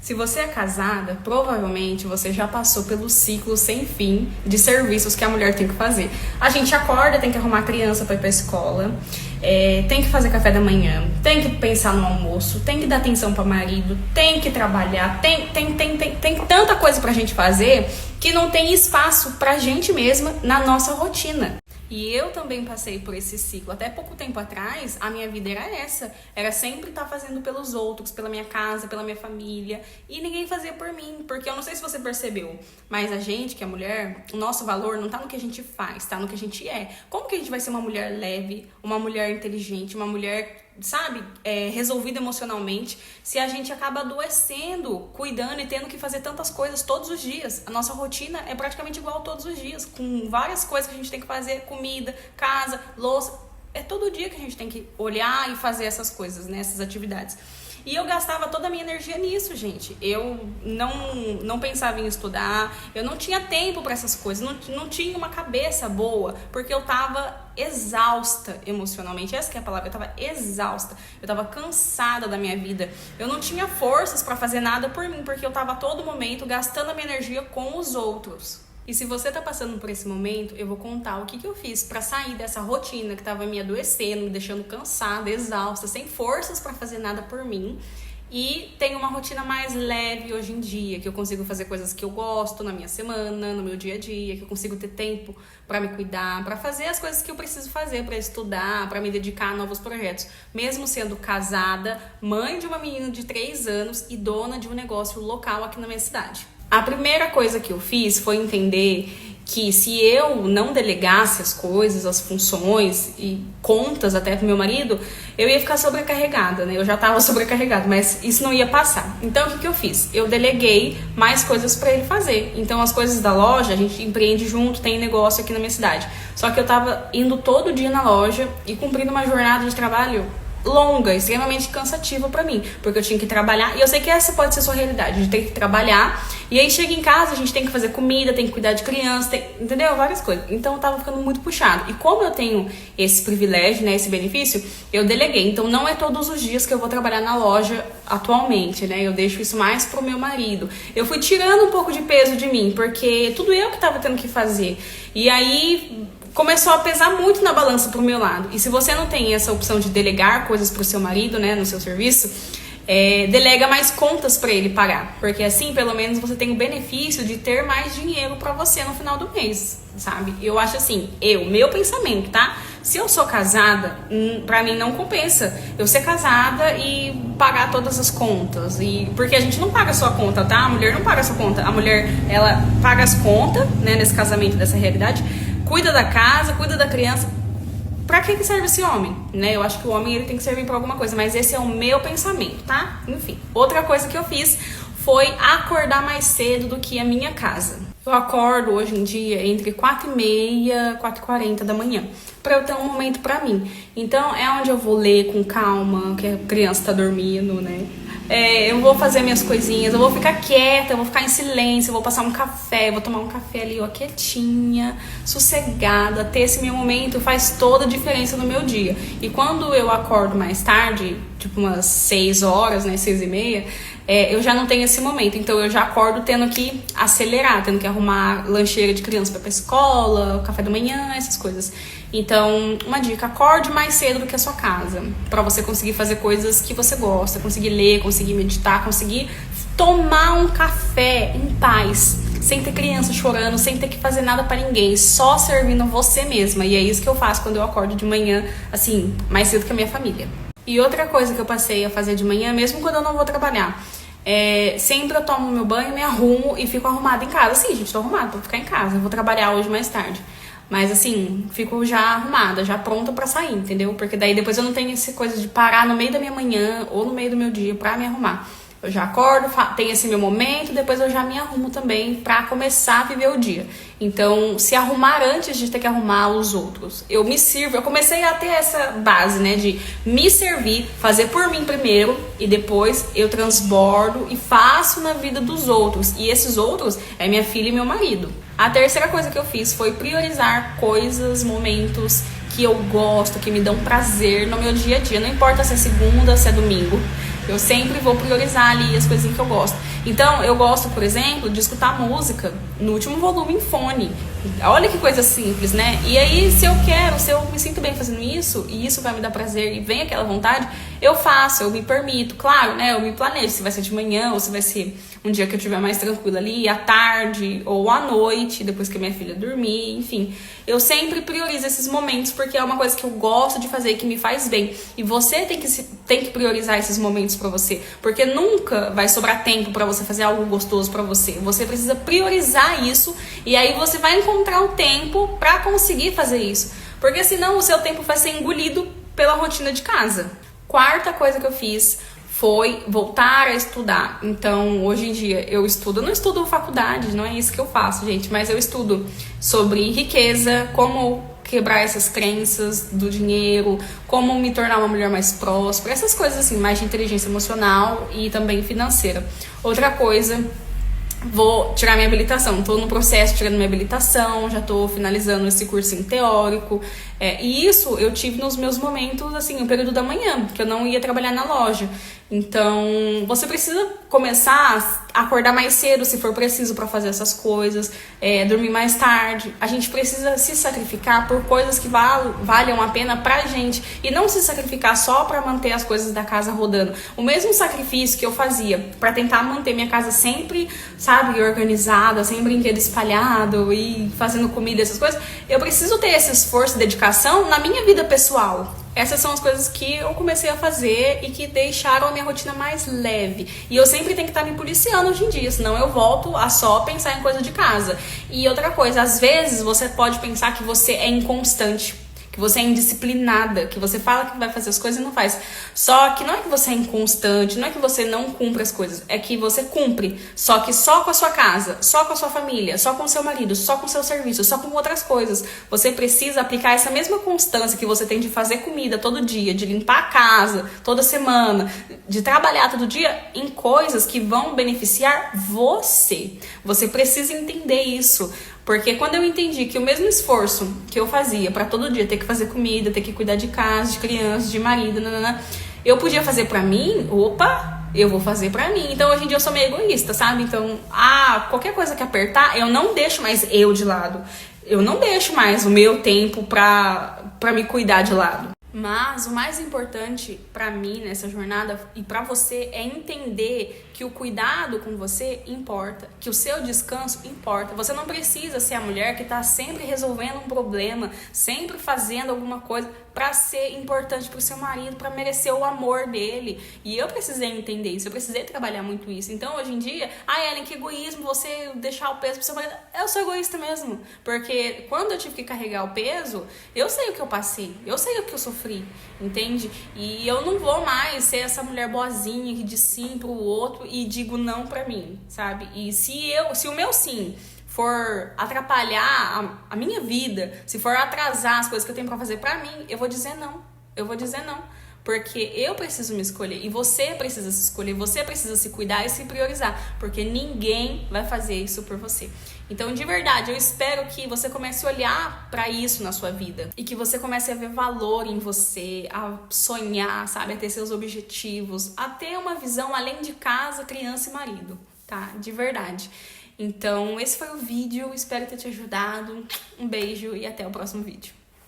Se você é casada, provavelmente você já passou pelo ciclo sem fim de serviços que a mulher tem que fazer. A gente acorda, tem que arrumar a criança para ir pra escola, tem que fazer café da manhã, tem que pensar no almoço, tem que dar atenção para o marido, tem que trabalhar, tem tanta coisa pra gente fazer que não tem espaço pra gente mesma na nossa rotina. E eu também passei por esse ciclo. Até pouco tempo atrás, a minha vida era essa. Era sempre estar fazendo pelos outros, pela minha casa, pela minha família. E ninguém fazia por mim. Porque eu não sei se você percebeu, mas a gente, que é mulher, o nosso valor não tá no que a gente faz, tá no que a gente é. Como que a gente vai ser uma mulher leve, uma mulher inteligente, uma mulher, sabe, resolvida emocionalmente, se a gente acaba adoecendo, cuidando e tendo que fazer tantas coisas todos os dias? A nossa rotina é praticamente igual todos os dias, com várias coisas que a gente tem que fazer, comida, casa, louça. É todo dia que a gente tem que olhar e fazer essas coisas, né, essas atividades. E eu gastava toda a minha energia nisso, gente. Eu não pensava em estudar, eu não tinha tempo para essas coisas, não tinha uma cabeça boa, porque eu tava exausta emocionalmente. Essa que é a palavra, eu tava exausta, eu tava cansada da minha vida. Eu não tinha forças para fazer nada por mim, porque eu tava a todo momento gastando a minha energia com os outros. E se você tá passando por esse momento, eu vou contar o que eu fiz pra sair dessa rotina que tava me adoecendo, me deixando cansada, exausta, sem forças pra fazer nada por mim. E tenho uma rotina mais leve hoje em dia, que eu consigo fazer coisas que eu gosto na minha semana, no meu dia a dia, que eu consigo ter tempo pra me cuidar, pra fazer as coisas que eu preciso fazer, pra estudar, pra me dedicar a novos projetos. Mesmo sendo casada, mãe de uma menina de 3 anos e dona de um negócio local aqui na minha cidade. A primeira coisa que eu fiz foi entender que se eu não delegasse as coisas, as funções e contas até pro meu marido, eu ia ficar sobrecarregada, né? Eu já tava sobrecarregada, mas isso não ia passar. Então, o que eu fiz? Eu deleguei mais coisas pra ele fazer. Então, as coisas da loja, a gente empreende junto, tem negócio aqui na minha cidade. Só que eu tava indo todo dia na loja e cumprindo uma jornada de trabalho longa, extremamente cansativa pra mim, porque eu tinha que trabalhar, e eu sei que essa pode ser a sua realidade, a gente tem que trabalhar, e aí chega em casa, a gente tem que fazer comida, tem que cuidar de criança, entendeu? Várias coisas. Então eu tava ficando muito puxado, e como eu tenho esse privilégio, né, esse benefício, eu deleguei. Então não é todos os dias que eu vou trabalhar na loja atualmente, né, eu deixo isso mais pro meu marido. Eu fui tirando um pouco de peso de mim, porque tudo eu que tava tendo que fazer, e aí começou a pesar muito na balança pro meu lado. E se você não tem essa opção de delegar coisas pro seu marido, né, no seu serviço, delega mais contas para ele pagar, porque assim pelo menos você tem o benefício de ter mais dinheiro para você no final do mês, sabe? Eu acho assim, meu pensamento, tá? Se eu sou casada, pra mim não compensa eu ser casada e pagar todas as contas, porque a gente não paga só a conta, tá? A mulher não paga só a conta, a mulher, ela paga as contas, né, nesse casamento, dessa realidade, cuida da casa, cuida da criança. Pra que serve esse homem, né? Eu acho que o homem ele tem que servir pra alguma coisa, mas esse é o meu pensamento, tá? Enfim, outra coisa que eu fiz foi acordar mais cedo do que a minha casa. Eu acordo hoje em dia entre 4h30 e 4h40 da manhã, pra eu ter um momento pra mim. Então é onde eu vou ler com calma, que a criança tá dormindo, né? Eu vou fazer minhas coisinhas, eu vou ficar quieta, eu vou ficar em silêncio, eu vou passar um café, eu vou tomar um café ali, ó, quietinha, sossegada. Ter esse meu momento faz toda a diferença no meu dia. E quando eu acordo mais tarde, tipo umas 6 horas, né, 6h30, eu já não tenho esse momento. Então eu já acordo tendo que acelerar, tendo que arrumar lancheira de criança pra ir pra escola, café da manhã, essas coisas. Então, uma dica, acorde mais cedo do que a sua casa, pra você conseguir fazer coisas que você gosta, conseguir ler, conseguir meditar, conseguir tomar um café em paz, sem ter criança chorando, sem ter que fazer nada pra ninguém, só servindo você mesma. E é isso que eu faço quando eu acordo de manhã, assim, mais cedo que a minha família. E outra coisa que eu passei a fazer de manhã, mesmo quando eu não vou trabalhar, sempre eu tomo meu banho, me arrumo e fico arrumada em casa. Sim, gente, tô arrumada pra ficar em casa, eu vou trabalhar hoje mais tarde. Mas assim, fico já arrumada, já pronta pra sair, entendeu? Porque daí depois eu não tenho essa coisa de parar no meio da minha manhã ou no meio do meu dia pra me arrumar. Eu já acordo, tenho esse meu momento, depois eu já me arrumo também pra começar a viver o dia. Então, se arrumar antes de ter que arrumar os outros. Eu me sirvo, eu comecei a ter essa base, né, de me servir, fazer por mim primeiro e depois eu transbordo e faço na vida dos outros. E esses outros é minha filha e meu marido. A terceira coisa que eu fiz foi priorizar coisas, momentos que eu gosto, que me dão prazer no meu dia a dia. Não importa se é segunda, se é domingo. Eu sempre vou priorizar ali as coisas que eu gosto. Então, eu gosto, por exemplo, de escutar música no último volume em fone. Olha que coisa simples, né? E aí, se eu quero, se eu me sinto bem fazendo isso, e isso vai me dar prazer e vem aquela vontade, eu faço, eu me permito. Claro, né? Eu me planejo se vai ser de manhã ou se vai ser um dia que eu estiver mais tranquila ali, à tarde ou à noite, depois que a minha filha dormir, enfim. Eu sempre priorizo esses momentos porque é uma coisa que eu gosto de fazer e que me faz bem. E você tem que priorizar esses momentos pra você, porque nunca vai sobrar tempo pra você fazer algo gostoso pra você. Você precisa priorizar isso e aí você vai encontrar o tempo pra conseguir fazer isso. Porque senão o seu tempo vai ser engolido pela rotina de casa. Quarta coisa que eu fiz foi voltar a estudar. Então, hoje em dia, eu não estudo faculdade, não é isso que eu faço, gente, mas eu estudo sobre riqueza, como quebrar essas crenças do dinheiro, como me tornar uma mulher mais próspera, essas coisas assim, mais de inteligência emocional e também financeira. Outra coisa, vou tirar minha habilitação, estou no processo de tirando minha habilitação, já estou finalizando esse cursinho teórico, e isso eu tive nos meus momentos, assim, no período da manhã, que eu não ia trabalhar na loja. Então, você precisa começar a acordar mais cedo, se for preciso, para fazer essas coisas, dormir mais tarde. A gente precisa se sacrificar por coisas que valham a pena pra gente e não se sacrificar só para manter as coisas da casa rodando. O mesmo sacrifício que eu fazia para tentar manter minha casa sempre, sabe, organizada, sem brinquedo espalhado e fazendo comida, essas coisas, eu preciso ter esse esforço e dedicação na minha vida pessoal. Essas são as coisas que eu comecei a fazer e que deixaram a minha rotina mais leve. E eu sempre tenho que estar me policiando hoje em dia, senão eu volto a só pensar em coisa de casa. E outra coisa, às vezes você pode pensar que você é inconstante, que você é indisciplinada, que você fala que vai fazer as coisas e não faz. Só que não é que você é inconstante, não é que você não cumpre as coisas, é que você cumpre, só que só com a sua casa, só com a sua família, só com o seu marido, só com o seu serviço, só com outras coisas. Você precisa aplicar essa mesma constância que você tem de fazer comida todo dia, de limpar a casa toda semana, de trabalhar todo dia em coisas que vão beneficiar você. Você precisa entender isso. Porque quando eu entendi que o mesmo esforço que eu fazia pra todo dia ter que fazer comida, ter que cuidar de casa, de crianças, de marido, eu podia fazer pra mim, eu vou fazer pra mim. Então hoje em dia eu sou meio egoísta, sabe? Então, qualquer coisa que apertar, eu não deixo mais eu de lado. Eu não deixo mais o meu tempo pra me cuidar de lado. Mas o mais importante pra mim nessa jornada e pra você é entender que o cuidado com você importa, que o seu descanso importa. Você não precisa ser a mulher que tá sempre resolvendo um problema, sempre fazendo alguma coisa pra ser importante pro seu marido, pra merecer o amor dele. E eu precisei entender isso, eu precisei trabalhar muito isso. Então hoje em dia, Ellen, que egoísmo você deixar o peso pro seu marido. Eu sou egoísta mesmo, porque quando eu tive que carregar o peso, eu sei o que eu passei, eu sei o que eu sofri, entende? E eu não vou mais ser essa mulher boazinha que diz sim pro outro e digo não pra mim, sabe? E se o meu sim for atrapalhar a minha vida, se for atrasar as coisas que eu tenho pra fazer pra mim, eu vou dizer não. Eu vou dizer não. Porque eu preciso me escolher e você precisa se escolher, você precisa se cuidar e se priorizar, porque ninguém vai fazer isso por você. Então, de verdade, eu espero que você comece a olhar pra isso na sua vida e que você comece a ver valor em você, a sonhar, sabe, a ter seus objetivos, a ter uma visão além de casa, criança e marido, tá? De verdade. Então, esse foi o vídeo, espero ter te ajudado. Um beijo e até o próximo vídeo.